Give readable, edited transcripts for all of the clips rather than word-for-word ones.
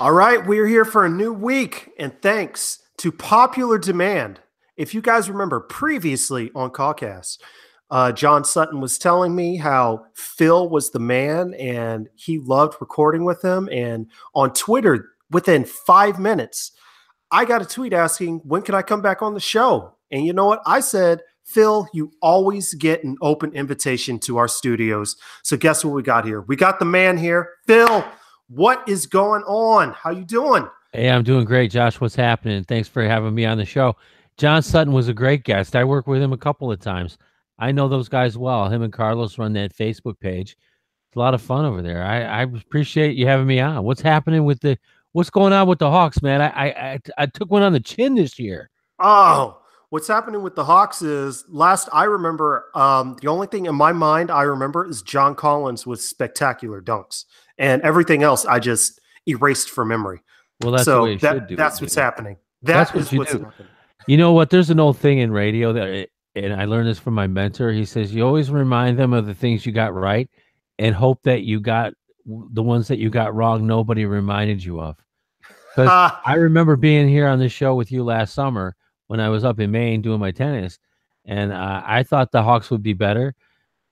All right, we're here for a new week, and thanks to popular demand. If you guys remember previously on CawCast, John Sutton was telling me how Phil was the man and he loved recording with him. And on Twitter, within 5 minutes, I got a tweet asking, when can I come back on the show? And you know what? I said, Phil, you always get an open invitation to our studios. So guess what we got here? We got the man here. Phil, what is going on? How you doing? Hey, I'm doing great, Josh. What's happening? Thanks for having me on the show. John Sutton was a great guest. I worked with him a couple of times. I know those guys well. Him and Carlos run that Facebook page. It's a lot of fun over there. I appreciate you having me on. What's going on with the Hawks, man? I took one on the chin this year. Oh, what's happening with the Hawks is last I remember, the only thing in my mind I remember is John Collins with spectacular dunks, and everything else I just erased from memory. Well, that's the So way you should do that's it. what's happening. That's That what is you what's do. happening. You know what? There's an old thing in radio and I learned this from my mentor. He says you always remind them of the things you got right, and hope that you got the ones that you got wrong. Nobody reminded you of. Because I remember being here on this show with you last summer when I was up in Maine doing my tennis, and I thought the Hawks would be better,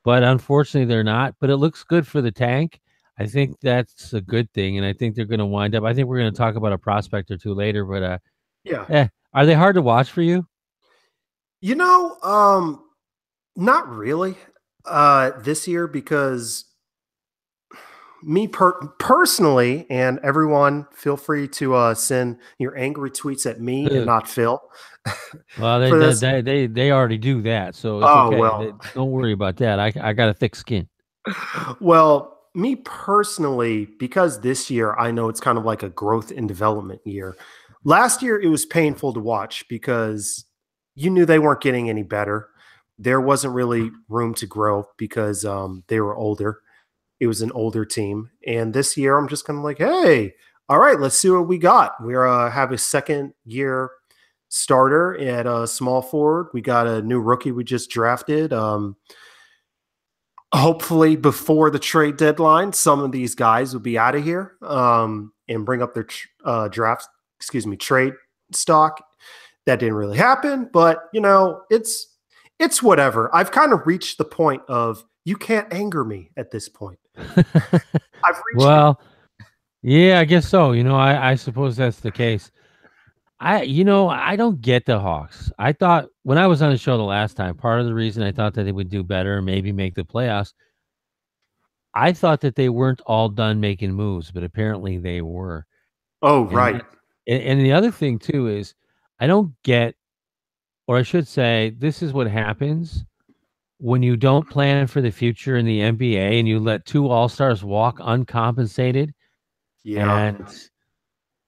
but unfortunately they're not. But it looks good for the tank. I think that's a good thing, and I think they're going to wind up. I think we're going to talk about a prospect or two later, but Yeah. are they hard to watch for you? You know, not really this year because personally, and everyone, feel free to send your angry tweets at me and not Phil. Well, For this. they already do that, so it's Oh okay. well. Don't worry about that. I got a thick skin. Well, me personally, because this year I know it's kind of like a growth and development year. Last year it was painful to watch because you knew they weren't getting any better. There wasn't really room to grow because they were older. It was an older team, and this year I'm just kind of like, hey, all right, let's see what we got. We have a second year starter at small forward. We got a new rookie we just drafted. Hopefully before the trade deadline, some of these guys will be out of here and bring up their trade stock. That didn't really happen, but you know, it's whatever. I've kind of reached the point of you can't anger me at this point. I've reached Well, yeah, I guess so. I suppose that's the case. I don't get the Hawks. I thought when I was on the show the last time, part of the reason I thought that they would do better and maybe make the playoffs, I thought that they weren't all done making moves, but apparently they were. Oh, And right. that, and the other thing too is I don't get, or I should say, this is what happens when you don't plan for the future in the NBA and you let two all-stars walk uncompensated. Yeah. And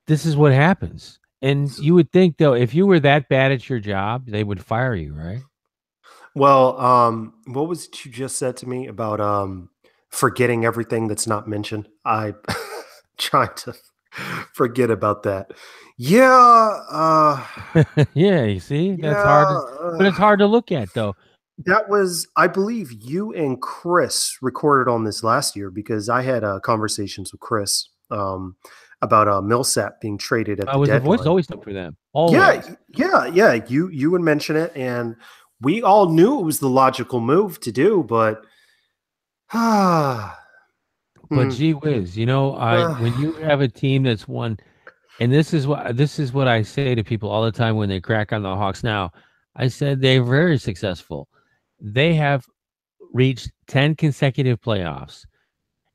this is what happens. And you would think, though, if you were that bad at your job, they would fire you, right? Well, what was it you just said to me about forgetting everything that's not mentioned? I trying to forget about that. Yeah, Yeah, you see, that's yeah. hard, but it's hard to look at, though. That was, I believe, you and Chris recorded on this last year because I had conversations with Chris about Millsap being traded at I the was the voice deadline. always up for them, Yeah, always. yeah. You would mention it, and we all knew it was the logical move to do, but ah, But hmm, gee whiz, when uh, you have a team that's won, and this is what I say to people all the time when they crack on the Hawks now. I said they're very successful. They have reached 10 consecutive playoffs.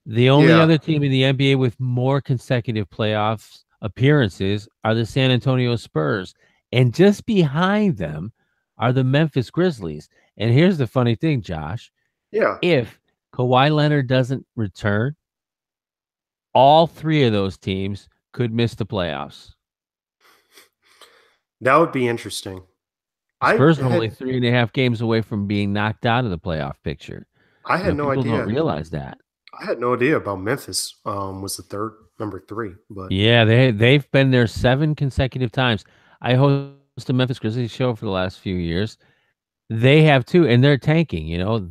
The only yeah. other team in the NBA with more consecutive playoffs appearances are the San Antonio Spurs. And just behind them are the Memphis Grizzlies. And here's the funny thing, Josh. Yeah, If Kawhi Leonard doesn't return, all three of those teams could miss the playoffs. that would be interesting. I Spurs are only had 3.5 games away from being knocked out of the playoff picture. I had no People don't idea. realize that. I had no idea about Memphis. Was the third number three, but Yeah, they've been there 7 consecutive times. I host a Memphis Grizzlies show for the last few years. They have too, and they're tanking.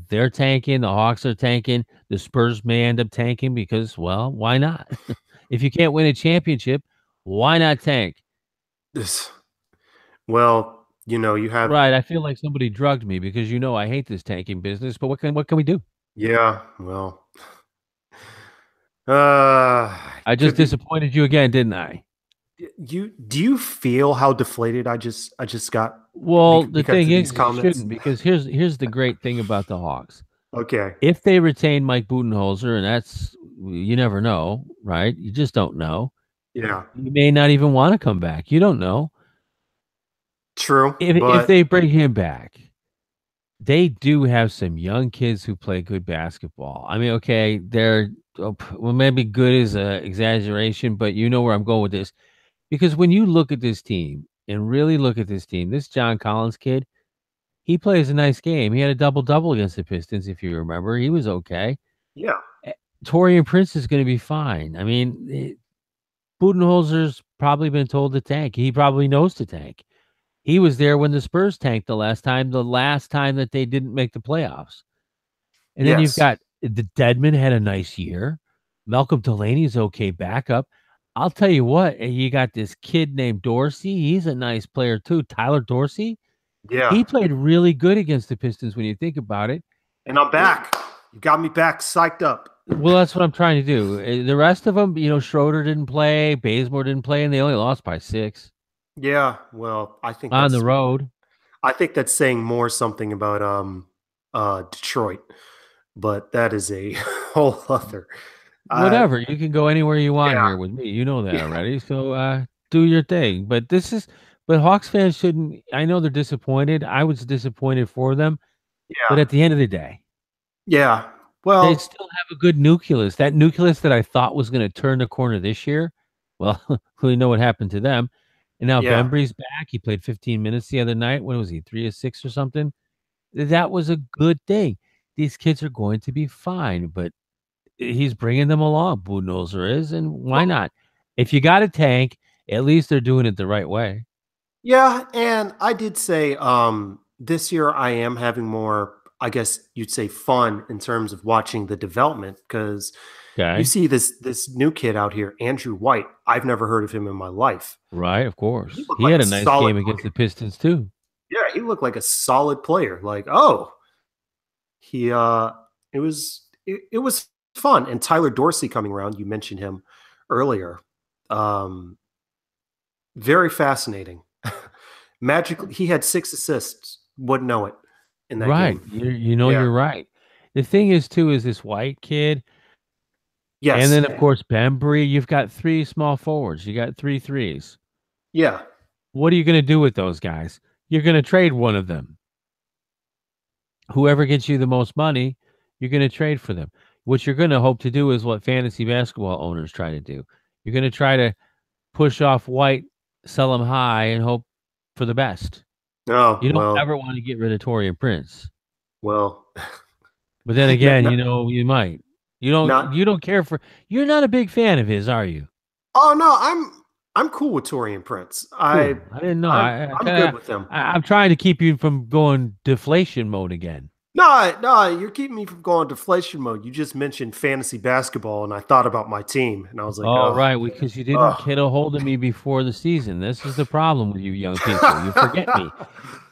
They're tanking. The Hawks are tanking. The Spurs may end up tanking because, well, why not? If you can't win a championship, why not tank? This, well, you have, Right. I feel like somebody drugged me because I hate this tanking business, but what can we do? yeah, well, uh, I just could be. disappointed you again, didn't I? Do you feel how deflated I just got Well, the because thing of these is you comments? shouldn't because here's the great thing about the Hawks. Okay. If they retain Mike Budenholzer, and that's you never know, right? You just don't know. Yeah. You may not even want to come back. You don't know. True, If but they bring him back, they do have some young kids who play good basketball. I mean, okay, they're well, maybe good is an exaggeration, but you know where I'm going with this. Because when you look at this team and really look at this team, this John Collins kid, he plays a nice game. He had a double double against the Pistons, if you remember. He was okay. yeah. Eh, Torian Prince is going to be fine. I mean, Budenholzer's probably been told to tank. He probably knows to tank. He was there when the Spurs tanked the last time that they didn't make the playoffs. And then you've Yes. got the Deadman had a nice year. Malcolm Delaney's okay backup. I'll tell you what, you got this kid named Dorsey. He's a nice player too. Tyler Dorsey. Yeah. He played really good against the Pistons when you think about it. And I'm back. You got me back, psyched up. Well, that's what I'm trying to do. The rest of them, Schroeder didn't play, Bazemore didn't play, and they only lost by 6 Yeah. Well, I think on the that's road. saying more something about Detroit, but that is a whole other. Uh Whatever. You can go anywhere you want yeah. here with me. You know that Yeah. already. So do your thing. But Hawks fans shouldn't. I know they're disappointed. I was disappointed for them, but Yeah. at the end of the day, Yeah. they Well, still have a good nucleus. That nucleus that I thought was going to turn the corner this year. Well, we know what happened to them. And now yeah. Bembry's back. He played 15 minutes the other night. When was he? 3 or 6 or something. That was a good thing. These kids are going to be fine, but he's bringing them along. Budenholzer is, and why Well, not? If you got a tank, at least they're doing it the right way. yeah, and I did say this year I am having more, I guess you'd say, fun in terms of watching the development because you Okay, see this new kid out here, Andrew White. I've never heard of him in my life. right? Of He course, looked he like had a a nice solid game against player. the Pistons too. Yeah, he looked like a solid player. Like, oh, he it was fun. And Tyler Dorsey coming around, you mentioned him earlier. Um Very fascinating. Magically, he had 6 assists. Wouldn't know it in that Right, game. Yeah. you're right. The thing is too is this White kid, and Yes. then of course Bembry. You've got three small forwards. You got three threes. Yeah. What are you going to do with those guys? You're going to trade one of them. Whoever gets you the most money, you're going to trade for them. What you're going to hope to do is what fantasy basketball owners try to do. You're going to try to push off White, sell him high, and hope for the best. Oh, You don't well, ever want to get rid of Torian Prince. well, But then not, again, not, you might. You don't care for you're not a big fan of his, are you? oh no, I'm cool with Torian Prince. Cool. I didn't know. I'm good with him. I'm trying to keep you from going deflation mode again. No, no, you're keeping me from going deflation mode. You just mentioned fantasy basketball, and I thought about my team, and I was like, All oh, right, because you didn't oh. get a hold of me before the season. This is the problem with you young people. You forget me.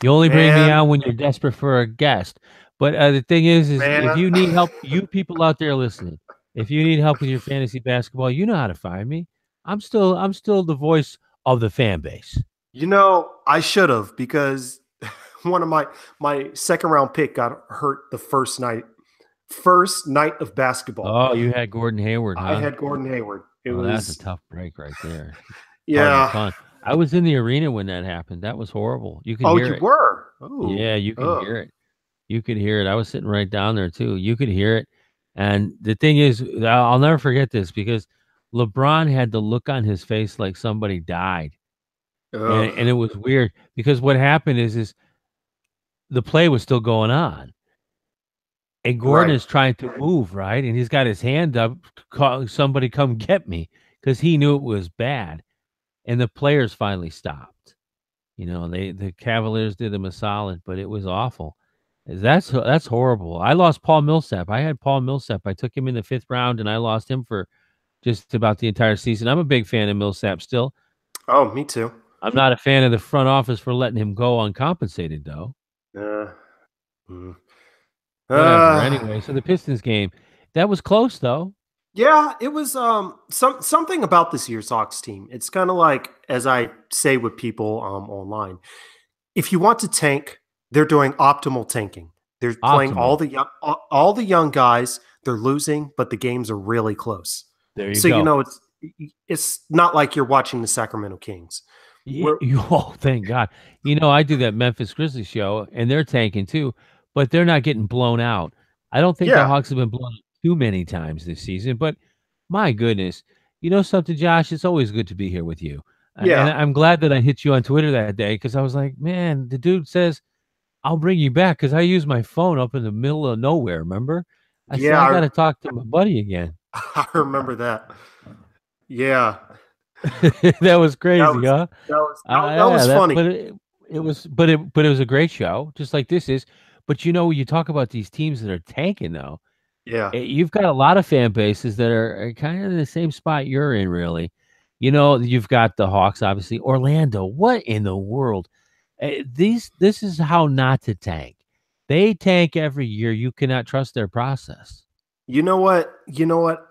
You only bring me Man, on when you're desperate for a guest. But the thing is if man. you need help, you people out there listening, if you need help with your fantasy basketball, you know how to find me. I'm still the voice of the fan base. I should have because one of my second round pick got hurt the first night of basketball. Oh, you had Gordon Hayward, I huh? had Gordon Hayward. It Oh, that's a was tough break right there. Pardon the yeah. pun. I was in the arena when that happened. That was horrible. You could Oh, hear you it. were. Oh, Yeah, you could oh, hear it. You could hear it. I was sitting right down there too. You could hear it. And the thing is, I'll never forget this because LeBron had the look on his face like somebody died. And oh. it was weird because what happened is the play was still going on. And Gordon Right. is trying to move, right? And he's got his hand up, calling somebody come get me because he knew it was bad. And the players finally stopped. The Cavaliers did him a solid, but it was awful. That's horrible. I lost Paul Millsap. I had Paul Millsap. I took him in the 5th round, and I lost him for just about the entire season. I'm a big fan of Millsap still. Oh, me too. I'm not a fan of the front office for letting him go uncompensated, though. Uh, mm. Whatever. uh, Anyway, so the Pistons game, that was close, though. yeah, it was something about this year's Sox team. It's kind of like as I say with people online. If you want to tank, they're doing optimal tanking. They're playing Optimal. all the young guys. They're losing, but the games are really close. There you So go. it's not like you're watching the Sacramento Kings. Yeah, We're oh, thank God. I do that Memphis Grizzlies show, and they're tanking too, but they're not getting blown out. I don't think the yeah, Hawks have been blown out too many times this season, but my goodness. You know something, Josh? It's always good to be here with you. And yeah, I'm glad that I hit you on Twitter that day because I was like, man, the dude says, I'll bring you back because I use my phone up in the middle of nowhere. Remember? I said, yeah. I got to talk to my buddy again. I remember that. Yeah, That was that crazy, was huh? that Yeah, was that funny. but it was a great show, just like this is. But you talk about these teams that are tanking though. Yeah, You've got a lot of fan bases that are kind of in the same spot you're in, really. You've got the Hawks, obviously. Orlando, what in the world? This is how not to tank. They tank every year. You cannot trust their process. you know what? You know what?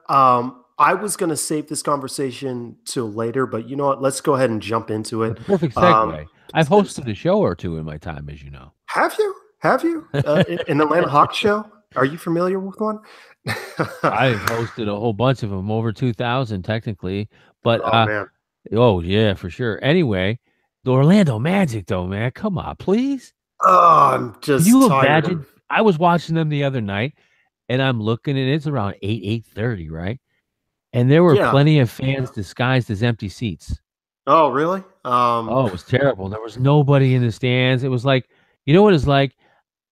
I was gonna save this conversation till later, but you know what? Let's go ahead and jump into The it. perfect Um, segue. I've hosted a show or two in my time, as you know. have you? Have you? An Atlanta Hawks show? Are you familiar with one? I've hosted a whole bunch of them, over 2,000 technically, but Oh man. oh yeah, for sure. Anyway, the Orlando Magic though, man, come on, please. Oh, I'm Can just you tired imagine? of. I was watching them the other night and I'm looking and it's around 8:30, right? And there were Yeah. plenty of fans disguised as empty seats. Oh, really? Oh, it was terrible. There was nobody in the stands. It was like, you know what it's like?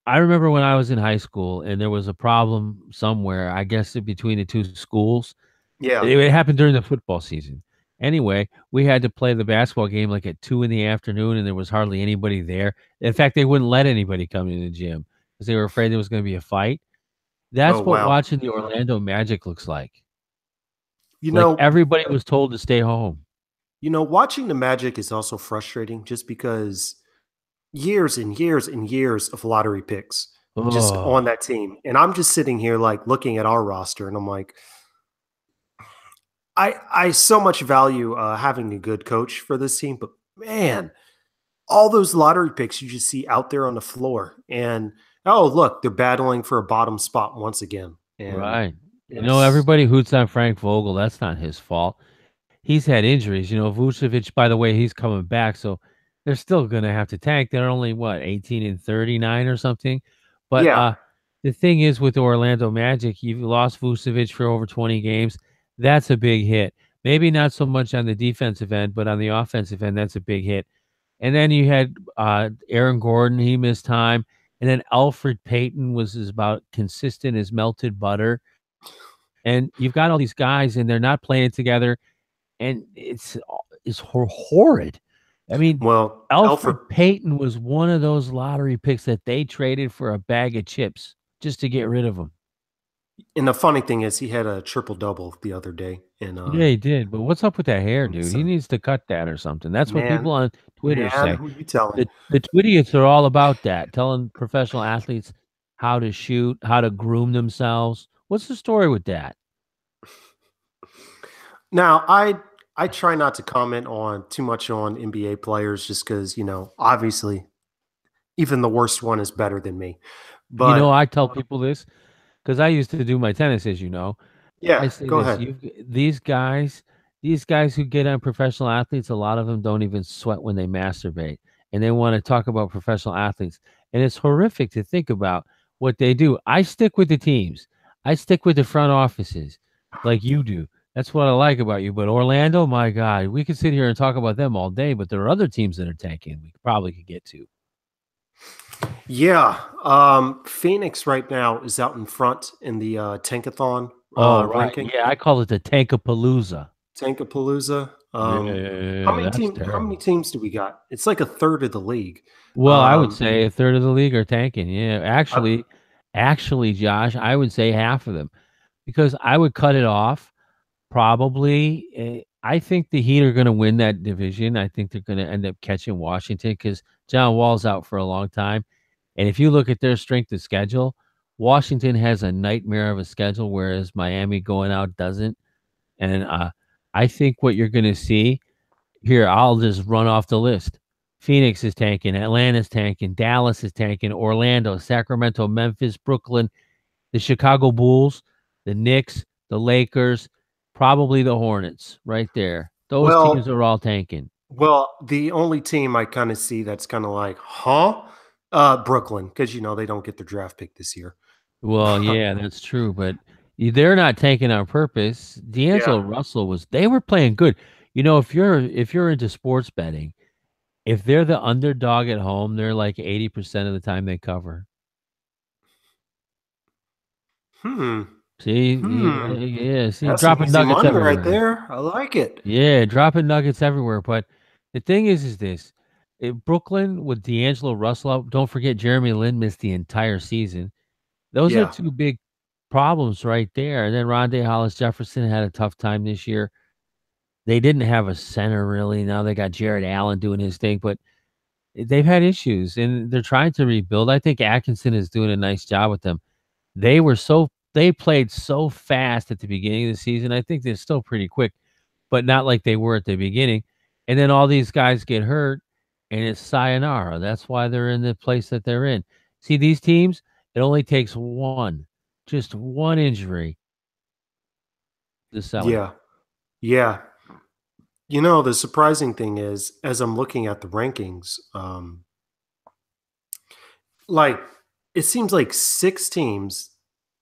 I remember when I was in high school and there was a problem somewhere, I guess between the two schools. Yeah. It happened during the football season. Anyway, we had to play the basketball game like at 2 in the afternoon, and there was hardly anybody there. In fact, they wouldn't let anybody come in the gym because they were afraid there was going to be a fight. Oh, That's what wow. watching the Orlando Magic looks like. You Like know, everybody was told to stay home. watching the Magic is also frustrating just because years and years and years of lottery picks just on Oh, that team. And I'm just sitting here like looking at our roster and I'm like, I so much value having a good coach for this team, but man, all those lottery picks you just see out there on the floor. And oh, look, they're battling for a bottom spot once again. And right. it's, Everybody hoots on Frank Vogel. That's not his fault. He's had injuries. Vucevic, by the way, he's coming back, so they're still going to have to tank. They're only what 18 and 39 or something. But yeah. the thing is with the Orlando Magic, you've lost Vucevic for over 20 games. That's a big hit. Maybe not so much on the defensive end, but on the offensive end, that's a big hit. And then you had Aaron Gordon, he missed time. And then Alfred Payton was as about consistent as melted butter. And you've got all these guys, and they're not playing together and it's horrid. I mean, Well, Alfred. Alfred Payton was one of those lottery picks that they traded for a bag of chips just to get rid of him. And the funny thing is, he had a triple double the other day. And Yeah, he did. But what's up with that hair, dude? He so, needs to cut that or something. That's what people man, on Twitter man, say. who you telling? The Twitiots are all about that, telling professional athletes how to shoot, how to groom themselves. What's the story with that? Now, I try not to comment on too much on NBA players just because obviously even the worst one is better than me. But I tell people this because I used to do my tennis, as you know. I yeah, say go this: ahead. you these guys who get on professional athletes, a lot of them don't even sweat when they masturbate, and they want to talk about professional athletes, and it's horrific to think about what they do. I stick with the teams. I stick with the front offices, like you do. That's what I like about you. But Orlando, my God, we could sit here and talk about them all day, but there are other teams that are tanking. We probably could get to. Yeah, Phoenix right now is out in front in the Tankathon Oh, right. ranking. Yeah, I call it the Tankapalooza. Tankapalooza. Yeah, that's How many terrible. teams do we got? It's like a third of the league. Well, I would Um, say a third of the league are tanking. Yeah, I, actually, Josh, I would say half of them because I would cut it off. Probably. I think the Heat are going to win that division. I think they're going to end up catching Washington because John Wall's out for a long time. And if you look at their strength of schedule, Washington has a nightmare of a schedule, whereas Miami going out doesn't. And I think what you're going to see here, I'll just run off the list. Phoenix is tanking, Atlanta's tanking, Dallas is tanking, Orlando, Sacramento, Memphis, Brooklyn, the Chicago Bulls, the Knicks, the Lakers, probably the Hornets right there. Those teams Well, are all tanking. the only team I kind of see that's kind of like, huh? Brooklyn, because they don't get their draft pick this year. Well, yeah, that's true, but they're not tanking on purpose. Yeah. D'Angelo Russell they were playing good. If you're into sports betting, if they're the underdog at home, they're like 80% of the time they cover. Hmm. See, Hmm. yeah, see, That's some dropping easy nuggets money right everywhere. there. I like it. Yeah, dropping nuggets everywhere. But the thing is this: Brooklyn with D'Angelo Russell out, don't forget Jeremy Lin missed the entire season. Those are Yeah. two big problems right there. And then Rondé Hollis Jefferson had a tough time this year. They didn't have a center really. Now they got Jared Allen doing his thing, but they've had issues and they're trying to rebuild. I think Atkinson is doing a nice job with them. They played so fast at the beginning of the season. I think they're still pretty quick, but not like they were at the beginning. And then all these guys get hurt and it's sayonara. That's why they're in the place that they're in. See, these teams, it only takes just one injury to sell you. Yeah. Yeah. The surprising thing is, as I'm looking at the rankings, like it seems like six teams,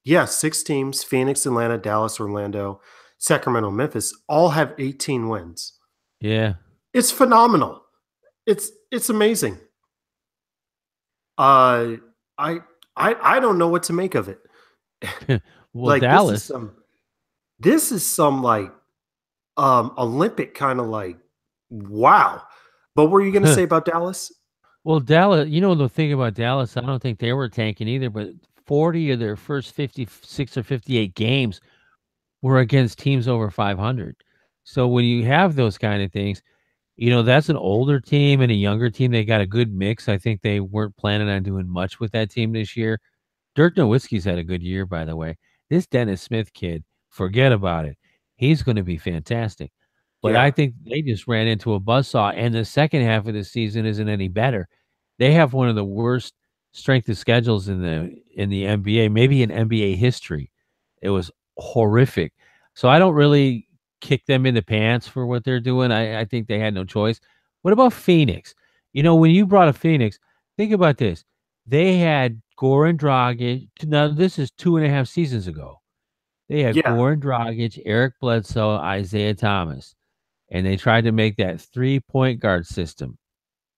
yeah, six teams, Phoenix, Atlanta, Dallas, Orlando, Sacramento, Memphis, all have 18 wins. Yeah. It's phenomenal. It's amazing. Uh I I don't know what to make of it. Well, Like Dallas. this is some like Olympic kind of like wow. But what were you going to say about Dallas? Well, Dallas, the thing about Dallas, I don't think they were tanking either, but 40 of their first 56 or 58 games were against teams over 500. So when you have those kind of things, that's an older team and a younger team. They got a good mix. I think they weren't planning on doing much with that team this year. Dirk Nowitzki's had a good year, by the way. This Dennis Smith kid, forget about it. He's going to be fantastic. But Yeah. I think they just ran into a buzzsaw, and the second half of the season isn't any better. They have one of the worst strength of schedules in the NBA, maybe in NBA history. It was horrific. So I don't really kick them in the pants for what they're doing. I think they had no choice. What about Phoenix? When you brought up Phoenix, think about this. They had Goran Dragic. Now, this is 2.5 seasons ago. They had Yeah. Goran Dragic, Eric Bledsoe, Isaiah Thomas, and they tried to make that 3-point guard system.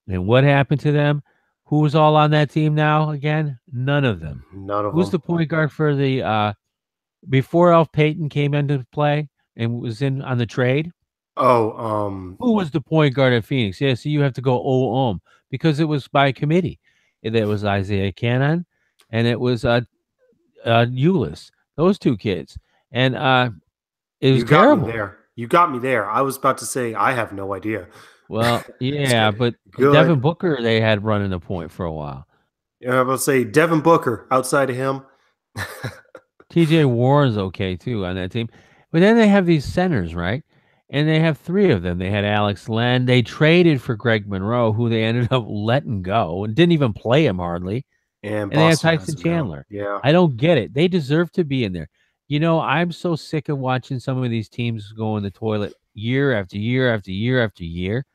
And what happened to them? Who was all on that team now again? None of them. None of Who's them. the point guard for the before Elf Payton came into play and was in on the trade? Oh, Who was the point guard at Phoenix? Yeah, so you have to go because it was by committee. It was Isaiah Cannon and it was Ulis, those two kids. And it was you got me terrible. there. You got me there. I was about to say I have no idea. Well, It's yeah, good. but Devin Good. Booker they had running the point for a while. Yeah, I was about to say Devin Booker outside of him. TJ Warren's okay too on that team. But then they have these centers, right? And they have three of them. They had Alex Len. They traded for Greg Monroe, who they ended up letting go and didn't even play him hardly. And And they have Boston Tyson has him now. Chandler. Yeah. I don't get it. They deserve to be in there. I'm so sick of watching some of these teams go in the toilet year after year after year after year.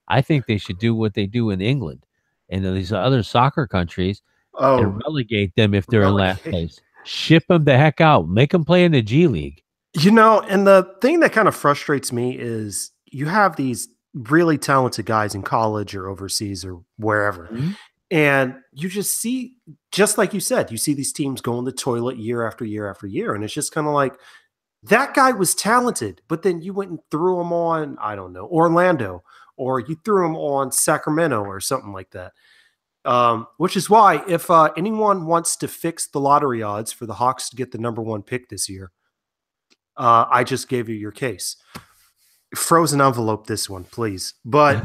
I think they should do what they do in England and these other soccer countries and Oh, relegate them if they're in last relegate. place. Ship them the heck out. Make them play in the G League. And the thing that kind of frustrates me is you have these really talented guys in college or overseas or wherever. Mhm. And you just see, just like you said, you see these teams go in the toilet year after year after year. And it's just kind of like, that guy was talented, but then you went and threw him on, I don't know, Orlando, or you threw him on Sacramento or something like that. Which is why, if anyone wants to fix the lottery odds for the Hawks to get the number one pick this year, I just gave you your case. Frozen envelope this one, please. But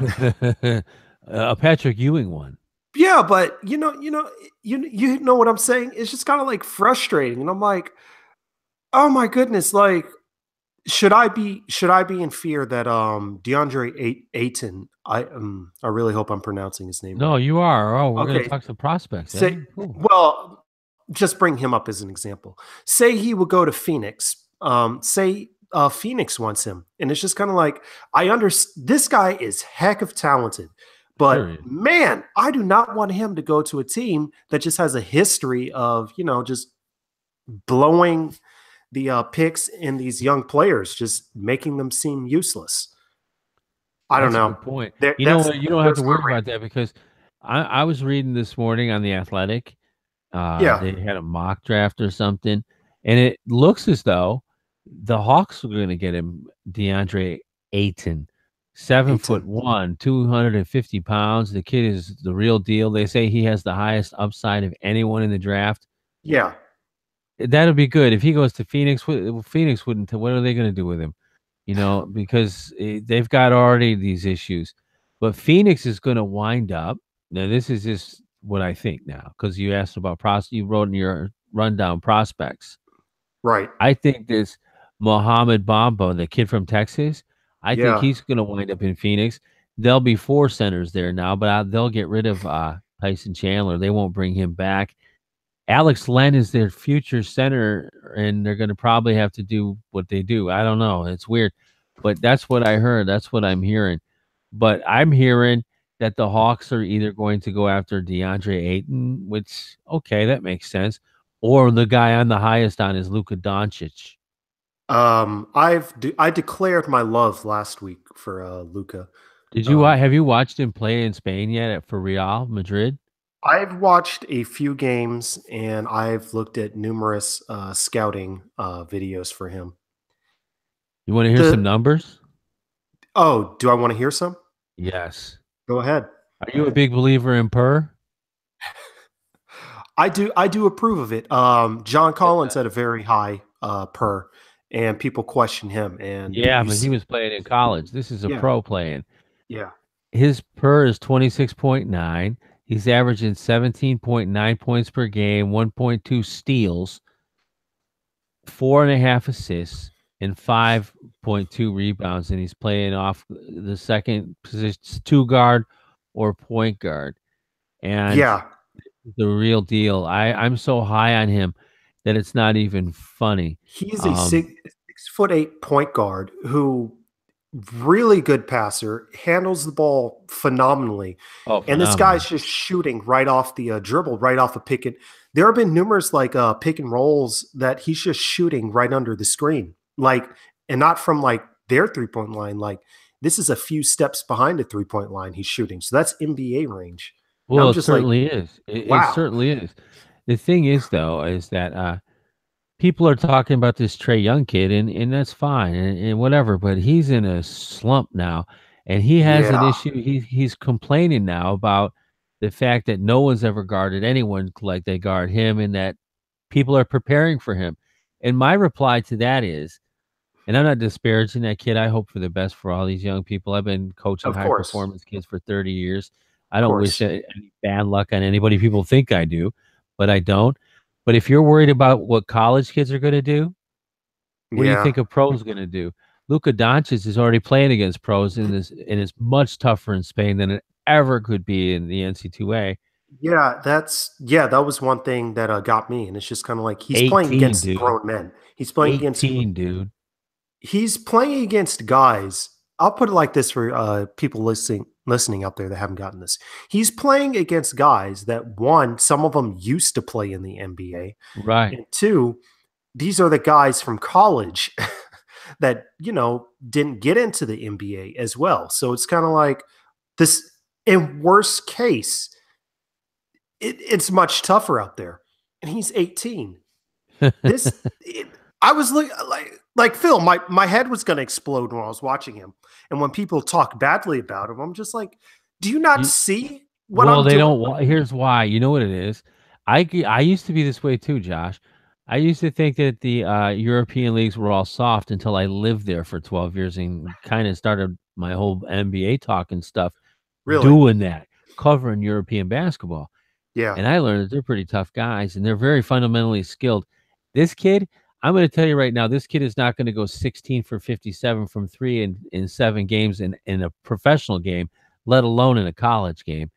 A Patrick Ewing one. yeah, but you know what I'm saying? It's just kind of like frustrating. And I'm like, oh my goodness, like should I be in fear that DeAndre Ayton, I really hope I'm pronouncing his name No, right. you are. Oh, we're gonna Okay. talk some prospects. Eh? Say Cool. well, just bring him up as an example. Say he would go to Phoenix. Say Phoenix wants him, and it's just kind of like I understand this guy is heck of talented, Sure but is. man, I do not want him to go to a team that just has a history of just blowing the picks in these young players, just making them seem useless. I don't That's a know. good point. There, You know that's what? You don't have there's to my worry rant. about that because I was reading this morning on the Athletic. Yeah, They had a mock draft or something, and it looks as though the Hawks are going to get him DeAndre Ayton, 7 foot Ayton. one, 250 pounds. The kid is the real deal. They say he has the highest upside of anyone in the draft. Yeah, That'll be good if he goes to Phoenix. Phoenix wouldn't. What are they going to do with him? Because they've got already these issues. But Phoenix is going to wind up. Now, this is just what I think now, because you asked about you wrote in your rundown prospects. right. I think this Mohamed Bamba, the kid from Texas, I think Yeah. he's going to wind up in Phoenix. There'll be four centers there now, but they'll get rid of Tyson Chandler. They won't bring him back. Alex Len is their future center, and they're going to probably have to do what they do. I don't know. It's weird, but that's what I heard. That's what I'm hearing. But I'm hearing that the Hawks are either going to go after DeAndre Ayton, which, okay, that makes sense, or the guy on the highest on is Luka Doncic. I declared my love last week for Luca. Did you Um, have you watched him play in Spain yet for Real Madrid? I've watched a few games and I've looked at numerous scouting videos for him. You want to hear some The numbers? Do I want to hear some? Yes. Go ahead. Are you a big believer in Per? I do approve of it. John Collins had a very high per, and people question him. And Yeah, you but he see, was playing in college. This is a yeah, pro playing. yeah, His per is 26.9. He's averaging 17.9 points per game, 1.2 steals, 4.5 assists, and 5.2 rebounds. And he's playing off the second position, two guard or point guard. And yeah. the real deal. I'm so high on him that it's not even funny. He's a Um, 6'8" point guard who really good passer, handles the ball phenomenally. oh, And this guy's phenomenal. just shooting right off the dribble, right off a pick and there have been numerous like pick and rolls that he's just shooting right under the screen. Like and not from like their 3-point line. Like this is a few steps behind the 3-point line he's shooting. So that's NBA range. And Well, I'm it just like, certainly is. It wow. certainly is. The thing is, though, is that people are talking about this Trey Young kid, and that's fine and whatever. But he's in a slump now, and he has an Yeah, issue. He's complaining now about the fact that no one's ever guarded anyone like they guard him, and that people are preparing for him. And my reply to that is, and I'm not disparaging that kid. I hope for the best for all these young people. I've been coaching of high course. performance kids for 30 years. I Of don't wish course. any bad luck on anybody. People think I do, but I don't. But if you're worried about what college kids are going to do, what do you Yeah. think a pro is going to do? Luka Doncic is already playing against pros in this, and it's much tougher in Spain than it ever could be in the NC2A. That was one thing that got me, and it's just kind of like he's playing 18, against dude. grown men. He's playing against 18, dude. he's playing against guys. I'll put it like this for people listening out there that haven't gotten this. He's playing against guys that one, some of them used to play in the NBA, Right. and two, these are the guys from college that didn't get into the NBA as well. So it's kind of like this. In worst case, it's much tougher out there, and he's 18. This I was like Phil, my head was going to explode when I was watching him. And when people talk badly about him, I'm just like, do you not You, see what Well, I'm they doing? don't. Here's why. You know what it is. I used to be this way too, Josh. I used to think that the European leagues were all soft until I lived there for 12 years and kind of started my whole NBA talk and stuff Really? doing that, covering European basketball. Yeah. And I learned that they're pretty tough guys and they're very fundamentally skilled. This kid, I'm going to tell you right now, this kid is not going to go 16 for 57 from three in 7 games in a professional game, let alone in a college game.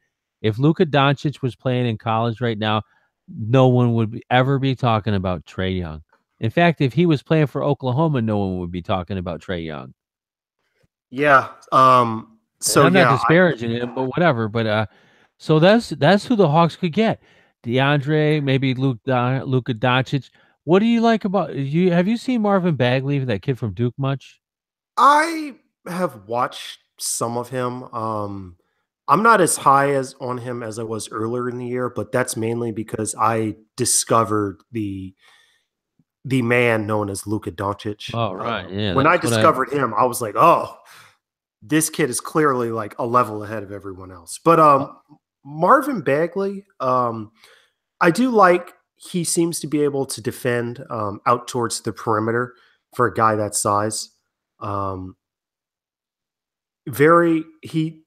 If Luka Doncic was playing in college right now, no one would ever be talking about Trae Young. In fact, if he was playing for Oklahoma, no one would be talking about Trae Young. Yeah. And So I'm not yeah, disparaging him, but whatever. But so that's who the Hawks could get. DeAndre, maybe Luka Doncic. What do you like about you? Have you seen Marvin Bagley, that kid from Duke, much? I have watched some of him. I'm not as high as on him as I was earlier in the year, but that's mainly because I discovered the man known as Luka Doncic. Oh, right. Yeah, When I that's what I. discovered him, I was like, "Oh, this kid is clearly like a level ahead of everyone else." But Marvin Bagley, I do like. He seems to be able to defend out towards the perimeter for a guy that size. Um, very he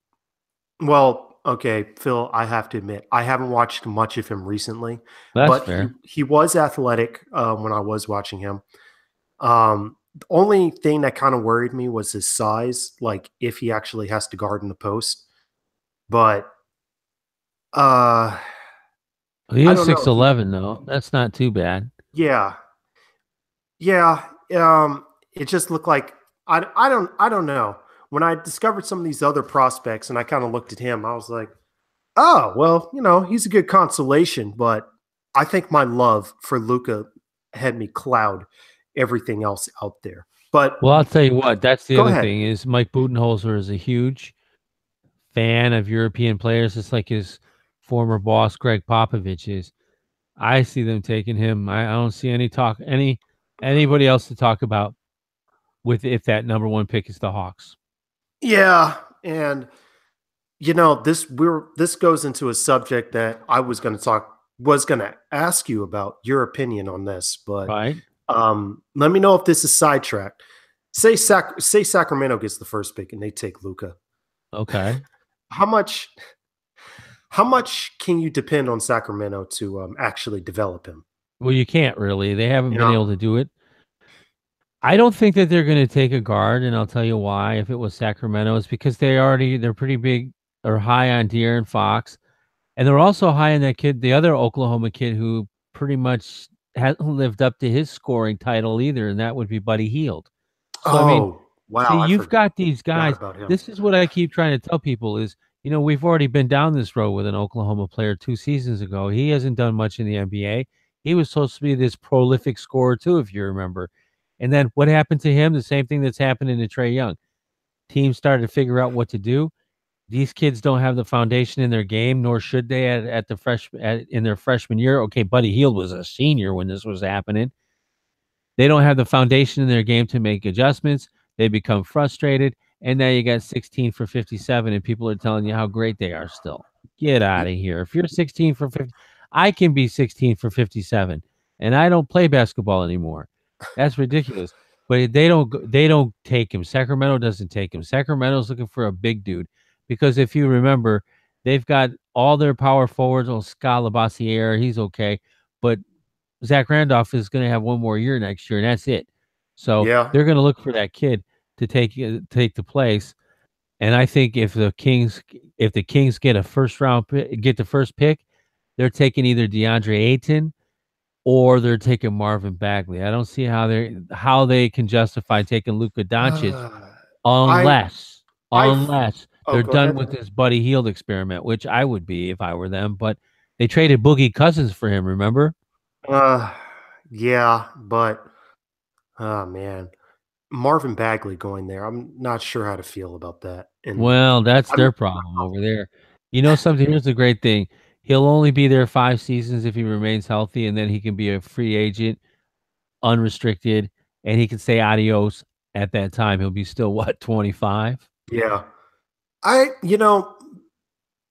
well, okay, Phil, I have to admit, I haven't watched much of him recently, That's but fair. he was athletic when I was watching him. The only thing that kind of worried me was his size, like if he actually has to guard in the post. But uh He I is don't know. 6'11", though. That's not too bad. Yeah. Yeah. It just looked like I don't know. When I discovered some of these other prospects and I kind of looked at him, I was like, oh, well, he's a good consolation, but I think my love for Luca had me cloud everything else out there. But Well, I'll tell you what. That's the go other ahead. thing is Mike Budenholzer is a huge fan of European players, just like his former boss Greg Popovich is. I see them taking him. I don't see anybody else to talk about with if that number one pick is the Hawks. Yeah, and this goes into a subject that I was going to ask you about your opinion on this, but Right? let me know if this is sidetracked. Say Sacramento gets the first pick and they take Luca. Okay. How much how much can you depend on Sacramento to actually develop him? Well, you can't really. They haven't You been know, able to do it. I don't think that they're going to take a guard, and I'll tell you why. If it was Sacramento, it's because they're pretty big or high on De'Aaron Fox, and they're also high on that kid, the other Oklahoma kid who pretty much hasn't lived up to his scoring title either, and that would be Buddy Hield. So I mean, oh see, wow, I you've got these forgot guys. about him. This is what I keep trying to tell people is, we've already been down this road with an Oklahoma player 2 seasons ago. He hasn't done much in the NBA. He was supposed to be this prolific scorer too, if you remember. And then what happened to him? The same thing that's happening to Trae Young. Teams started to figure out what to do. These kids don't have the foundation in their game, nor should they in their freshman year. Okay, Buddy Hield was a senior when this was happening. They don't have the foundation in their game to make adjustments. They become frustrated. And now you got 16 for 57, and people are telling you how great they are still. Get out of here. If you're 16 for 50, I can be 16 for 57, and I don't play basketball anymore. That's ridiculous. But they don't take him. Sacramento doesn't take him. Sacramento's looking for a big dude because if you remember, they've got all their power forwards on Scott Labossiere. He's okay. But Zach Randolph is going to have one more year next year, and that's it. So Yeah. they're going to look for that kid to take the place. And I think if the Kings get a get the first pick, they're taking either DeAndre Ayton or they're taking Marvin Bagley. I don't see how they can justify taking Luka Doncic I unless I unless oh, they're go done ahead. with this Buddy Hield experiment, which I would be if I were them. But they traded Boogie Cousins for him. Remember? Uh, yeah, but oh man, Marvin Bagley going there. I'm not sure how to feel about that. And Well, that's I'm their problem over there. You know something? Here's the great thing. He'll only be there 5 seasons if he remains healthy, and then he can be a free agent, unrestricted, and he can say adios at that time. He'll be still what, 25? yeah.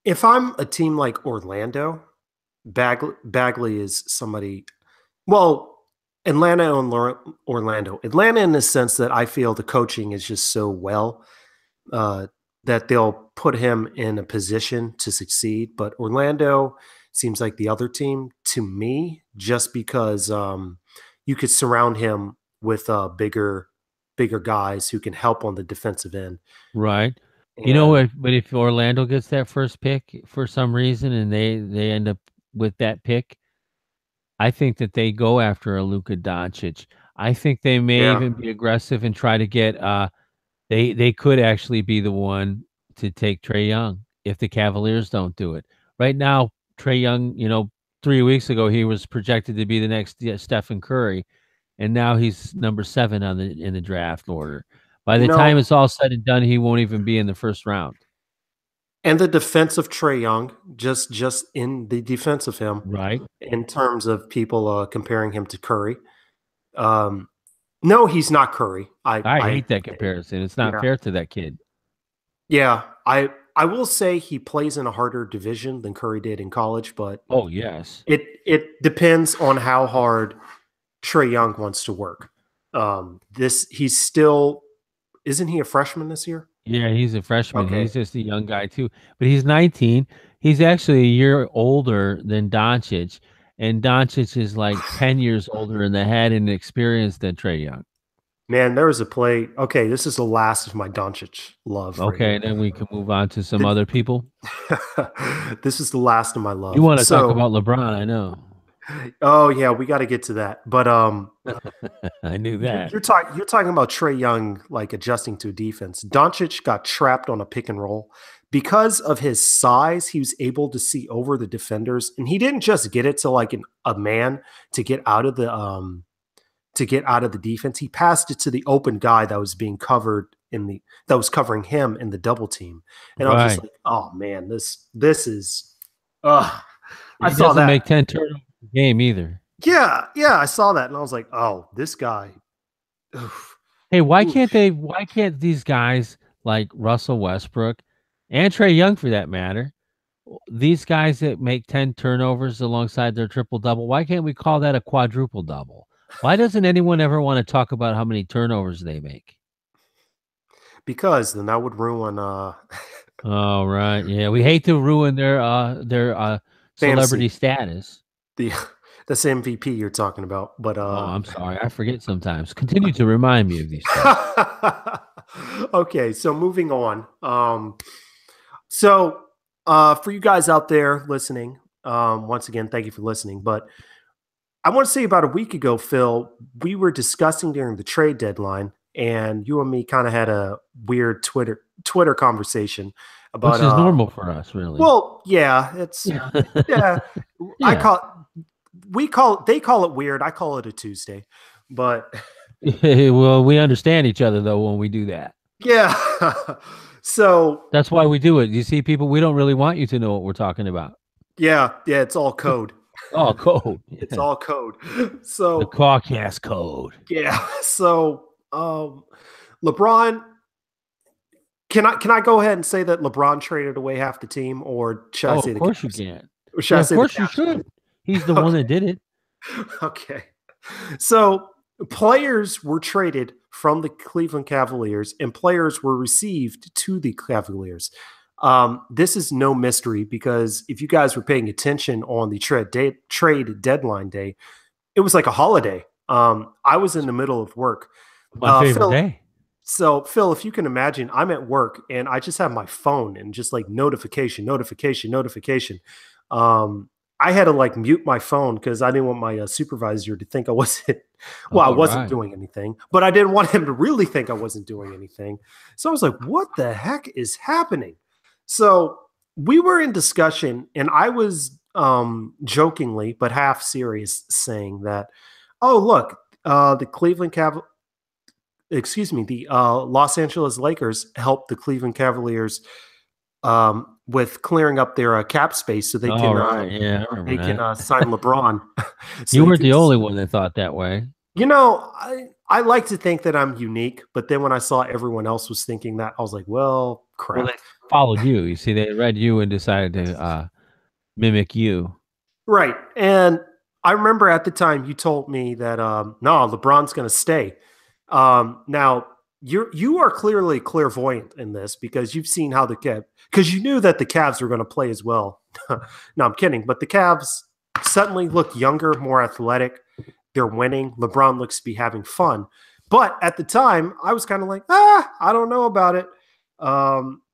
If I'm a team like Orlando, Bagley is somebody. Well, Atlanta and Orlando. Atlanta, in the sense that I feel the coaching is just so well uh, that they'll put him in a position to succeed. But Orlando seems like the other team to me, just because you could surround him with bigger guys who can help on the defensive end. Right. You know And what? But if Orlando gets that first pick for some reason and they end up with that pick, I think that they go after a Luka Doncic. I think they may yeah, even be aggressive and try to get they could actually be the one to take Trey Young if the Cavaliers don't do it. Right now, Trey Young, 3 weeks ago he was projected to be the next Stephen Curry, and now he's number 7 in the draft order. By you the time know, it's all said and done, he won't even be in the first round. and the defense of Trey Young, just in the defense of him, Right? in terms of people comparing him to Curry. Um, no, he's not Curry. I hate that comparison. It's not Yeah, fair to that kid. yeah. I will say he plays in a harder division than Curry did in college, but Oh, yes. it depends on how hard Trey Young wants to work. This he's still isn't he a freshman this year? Yeah, he's a freshman. Okay, He's just a young guy too. But he's 19. He's actually a year older than Doncic, and Doncic is like 10 years older in the head and experience than Trey Young. man, there was a play. Okay, this is the last of my Doncic love right Okay, here. then we can move on to some other people. This is the last of my You love. want to talk So, about LeBron, I know. oh yeah, we got to get to that. But I knew you're, that. you're talking you're talking about Trey Young like adjusting to a defense. Doncic got trapped on a pick and roll because of his size. He was able to see over the defenders, and he didn't just get it to like a man to get out of the defense. He passed it to the open guy that was being covered that was covering him in the double team. And I was just Right. like, oh man, this is I He saw doesn't that. make 10 turnovers a game either. Yeah, yeah, I saw that and I was like, oh, this guy. Oof, Hey, oof. why can't these guys like Russell Westbrook and Trey Young for that matter, these guys that make 10 turnovers alongside their triple double, why can't we call that a quadruple double? Why doesn't anyone ever want to talk about how many turnovers they make? Because then that would ruin Oh, right. Yeah, we hate to ruin their fantasy. celebrity status. The that's MVP you're talking about. But Oh, I'm sorry. I forget sometimes. Continue to remind me of these things. okay, so moving on. So for you guys out there listening, once again, thank you for listening. But I want to say about a week ago, Phil, we were discussing during the trade deadline, and you and me kind of had a weird Twitter conversation about Which is normal for us, really. well, yeah, it's Yeah. yeah. I Yeah. call they call it weird. I call it a Tuesday. But Well, we understand each other though when we do that. yeah. So That's why we do it. You see, people, we don't really want you to know what we're talking about. yeah, it's all code. Oh, code. It's Yeah. all code. The So CawCast code. yeah. So LeBron, can I go ahead and say that LeBron traded away half the team, or should I Oh, say of the course you Caps? can. Or should Yeah, I of say the course you Caps? should. He's the one Okay. that did it. Okay. So players were traded from the Cleveland Cavaliers and players were received to the Cavaliers. This is no mystery because if you guys were paying attention on the trade deadline day, it was like a holiday. I was in the middle of work. My favorite Phil, day. so Phil, if you can imagine, I'm at work and I just have my phone and just like notification, notification, notification. Um, I had to like mute my phone because I didn't want my supervisor to think I wasn't, well, I All wasn't right. doing anything, but I didn't want him to really think I wasn't doing anything. So I was like, what the heck is happening? So we were in discussion and I was jokingly, but half serious saying that, oh, look, the the Los Angeles Lakers helped the Cleveland Cavaliers with clearing up their cap space so All right. Yeah, I they remember can that. sign LeBron. So You they weren't could, the only one that thought that way. I like to think that I'm unique, but then when I saw everyone else was thinking that, I was like, well, Well, crap. they followed you. You see, they read you and decided to mimic you. Right. And I remember at the time you told me that no, LeBron's going to stay. Now you are clearly clairvoyant in this because you've seen how the Cavs, because you knew that the Cavs were going to play as well. No, I'm kidding, but the Cavs suddenly look younger, more athletic. They're winning. LeBron looks to be having fun. But at the time, I was kind of like, I don't know about it.